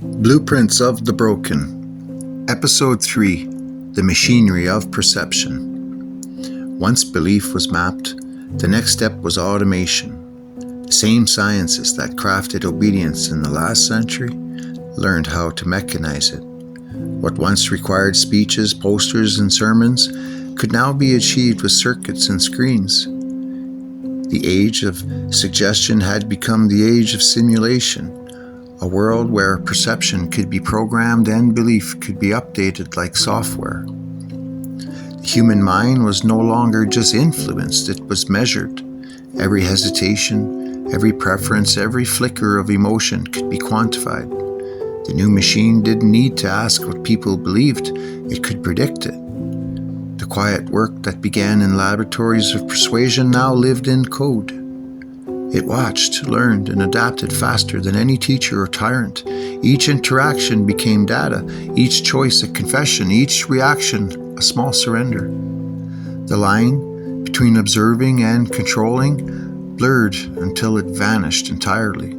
Blueprints of the Broken. Episode 3. The Machinery of Perception. Once belief was mapped, the next step was automation. The same sciences that crafted obedience in the last century learned how to mechanize it. What once required speeches, posters, and sermons could now be achieved with circuits and screens. The age of suggestion had become the age of simulation. A world where perception could be programmed and belief could be updated like software. The human mind was no longer just influenced, it was measured. Every hesitation, every preference, every flicker of emotion could be quantified. The new machine didn't need to ask what people believed, it could predict it. The quiet work that began in laboratories of persuasion now lived in code. It watched, learned, and adapted faster than any teacher or tyrant. Each interaction became data, each choice a confession, each reaction a small surrender. The line between observing and controlling blurred until it vanished entirely.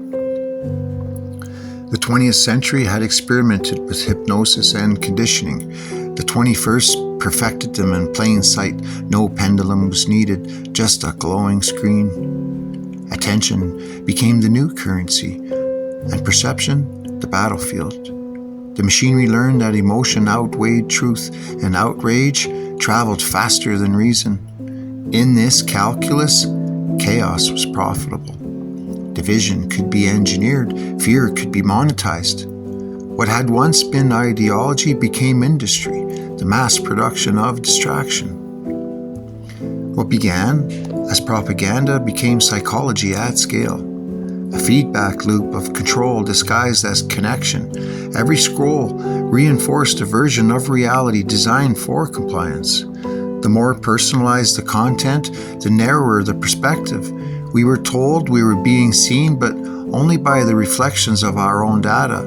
The 20th century had experimented with hypnosis and conditioning. The 21st perfected them in plain sight. No pendulum was needed, just a glowing screen. Attention became the new currency, and perception the battlefield. The machinery learned that emotion outweighed truth, and outrage traveled faster than reason. In this calculus, chaos was profitable. Division could be engineered, fear could be monetized. What had once been ideology became industry, the mass production of distraction. What began as propaganda became psychology at scale, a feedback loop of control disguised as connection. Every scroll reinforced a version of reality designed for compliance. The more personalized the content, the narrower the perspective. We were told we were being seen, but only by the reflections of our own data.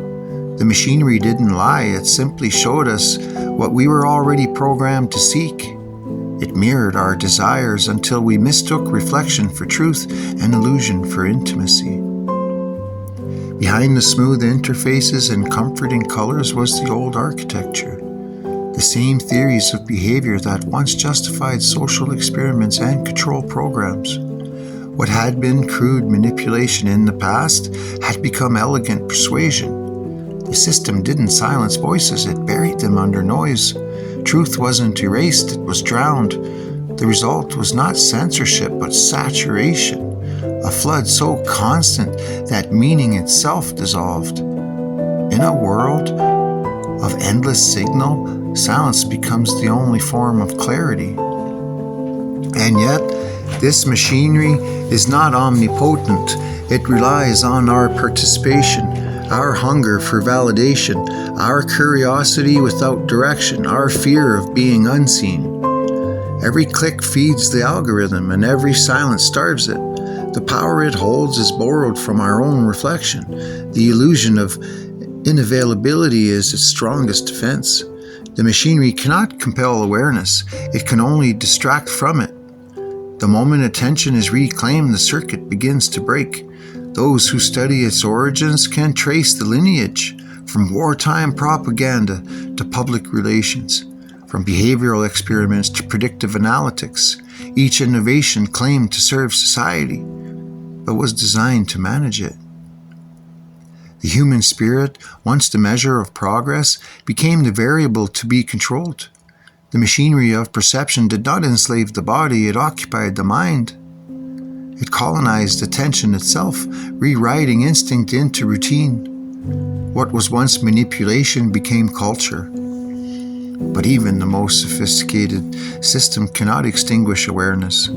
The machinery didn't lie, it simply showed us what we were already programmed to seek. It mirrored our desires until we mistook reflection for truth and illusion for intimacy. Behind the smooth interfaces and comforting colors was the old architecture. The same theories of behavior that once justified social experiments and control programs. What had been crude manipulation in the past had become elegant persuasion. The system didn't silence voices, it buried them under noise. Truth wasn't erased, it was drowned. The result was not censorship, but saturation. A flood so constant that meaning itself dissolved. In a world of endless signal, silence becomes the only form of clarity. And yet, this machinery is not omnipotent. It relies on our participation, our hunger for validation, our curiosity without direction, our fear of being unseen. Every click feeds the algorithm, and every silence starves it. The power it holds is borrowed from our own reflection. The illusion of inavailability is its strongest defense. The machinery cannot compel awareness, it can only distract from it. The moment attention is reclaimed, the circuit begins to break. Those who study its origins can trace the lineage, from wartime propaganda to public relations, from behavioral experiments to predictive analytics. Each innovation claimed to serve society, but was designed to manage it. The human spirit, once the measure of progress, became the variable to be controlled. The machinery of perception did not enslave the body, it occupied the mind. It colonized attention itself, rewriting instinct into routine. What was once manipulation became culture. But even the most sophisticated system cannot extinguish awareness.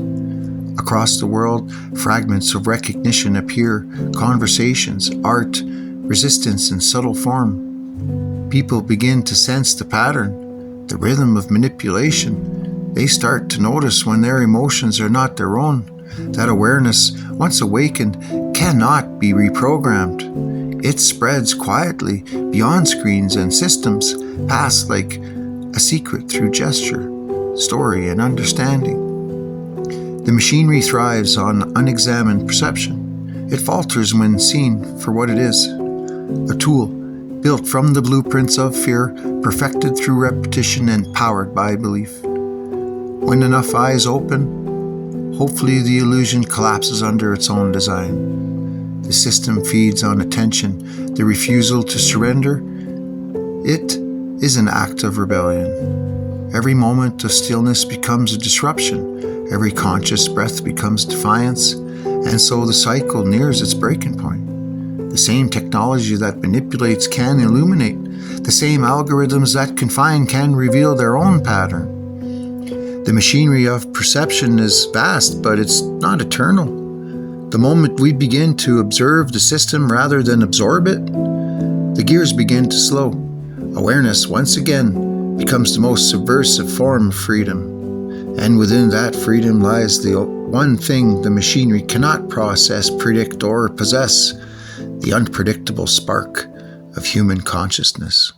Across the world, fragments of recognition appear, conversations, art, resistance in subtle form. People begin to sense the pattern, the rhythm of manipulation. They start to notice when their emotions are not their own. That awareness, once awakened, cannot be reprogrammed. It spreads quietly beyond screens and systems, passed like a secret through gesture, story, and understanding. The machinery thrives on unexamined perception. It falters when seen for what it is, a tool. built from the blueprints of fear, perfected through repetition and powered by belief. When enough eyes open, hopefully the illusion collapses under its own design. The system feeds on attention, the refusal to surrender. It is an act of rebellion. Every moment of stillness becomes a disruption. Every conscious breath becomes defiance. And so the cycle nears its breaking point. The same technology that manipulates can illuminate. The same algorithms that confine can reveal their own pattern. The machinery of perception is vast, but it's not eternal. The moment we begin to observe the system rather than absorb it, the gears begin to slow. Awareness, once again, becomes the most subversive form of freedom. And within that freedom lies the one thing the machinery cannot process, predict, or possess: the unpredictable spark of human consciousness.